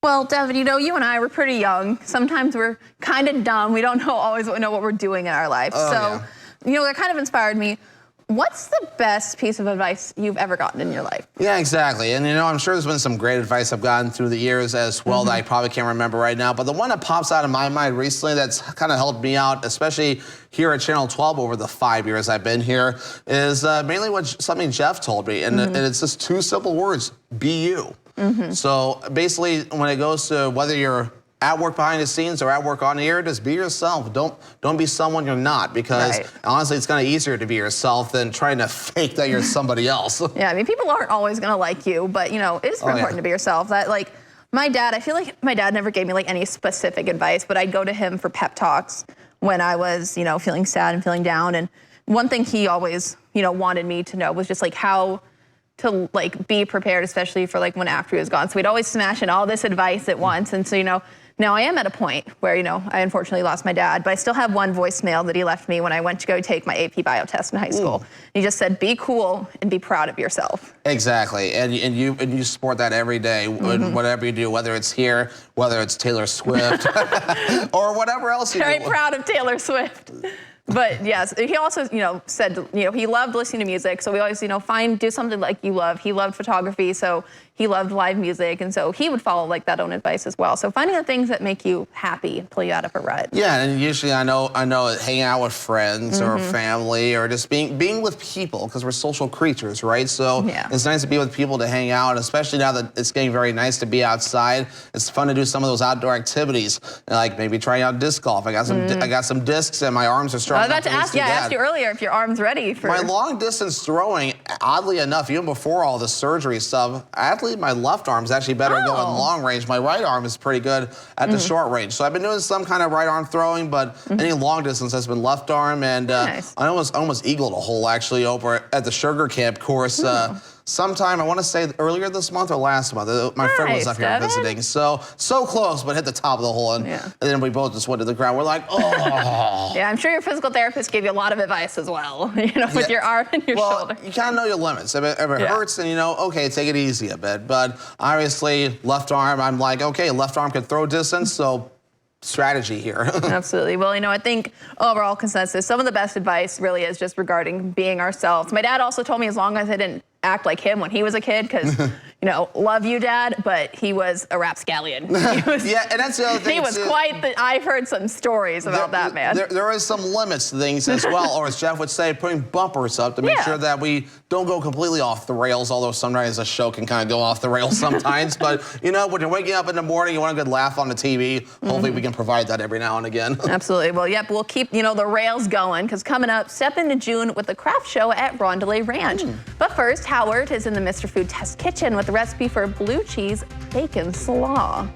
Well, Devin, you and I were pretty young. Sometimes we're kind of dumb. We don't always know what we're doing in our life. That kind of inspired me. What's the best piece of advice you've ever gotten in your life? Yeah, exactly. And I'm sure there's been some great advice I've gotten through the years as well that I probably can't remember right now. But the one that pops out of my mind recently that's kind of helped me out, especially here at Channel 12 over the 5 years I've been here, is mainly something Jeff told me. And it's just two simple words: be you. So basically, when it goes to whether you're at work behind the scenes or at work on the air, just be yourself. Don't be someone you're not, because honestly, it's kind of easier to be yourself than trying to fake that you're somebody else. Yeah, I mean, people aren't always gonna like you, but it is important to be yourself. That my dad, I feel like my dad never gave me any specific advice, but I'd go to him for pep talks when I was, feeling sad and feeling down. And one thing he always, wanted me to know was just how to be prepared, especially for when after he was gone. So we'd always smash in all this advice at once. And so, now I am at a point where, I unfortunately lost my dad, but I still have one voicemail that he left me when I went to go take my AP bio test in high school. He just said, be cool and be proud of yourself. Exactly, and you support that every day, whatever you do, whether it's here, whether it's Taylor Swift, or whatever else you do. Very proud of Taylor Swift. But yes, he also, said, he loved listening to music. So we always, do something like you love. He loved photography, so he loved live music. And so he would follow that own advice as well. So finding the things that make you happy and pull you out of a rut. Yeah, and usually I know hanging out with friends or family or just being with people, because we're social creatures, right? So it's nice to be with people to hang out, especially now that it's getting very nice to be outside. It's fun to do some of those outdoor activities, like maybe trying out disc golf. I got some discs and my arms are strong. I was about to ask, I asked you earlier if your arm's ready for... My long distance throwing, oddly enough, even before all the surgery stuff, my left arm is actually better going long range. My right arm is pretty good at the short range. So I've been doing some kind of right arm throwing, but any long distance has been left arm. And I almost eagled a hole actually over at the Sugar Camp course. Sometime, I want to say earlier this month or last month. My friend was up here visiting. So close, but hit the top of the hole. And then we both just went to the ground. We're like, oh. Yeah, I'm sure your physical therapist gave you a lot of advice as well, with your arm and your shoulder. You kind of know your limits. If it hurts, then okay, take it easy a bit. But obviously, left arm, I'm like, okay, left arm can throw distance, so strategy here. Absolutely. Well, I think overall consensus, some of the best advice really is just regarding being ourselves. My dad also told me as long as I didn't act like him when he was a kid, because, love you, Dad, but he was a rapscallion. Yeah, and that's the other thing. He was I've heard some stories about that man. There is some limits to things as well, or as Jeff would say, putting bumpers up to make sure that we don't go completely off the rails, although sometimes a show can kind of go off the rails sometimes. But, when you're waking up in the morning, you want a good laugh on the TV, hopefully we can provide that every now and again. Absolutely. Well, we'll keep, the rails going, because coming up, step into June with the craft show at Rondelay Ranch. But first, Howard is in the Mr. Food Test Kitchen with the recipe for blue cheese bacon slaw.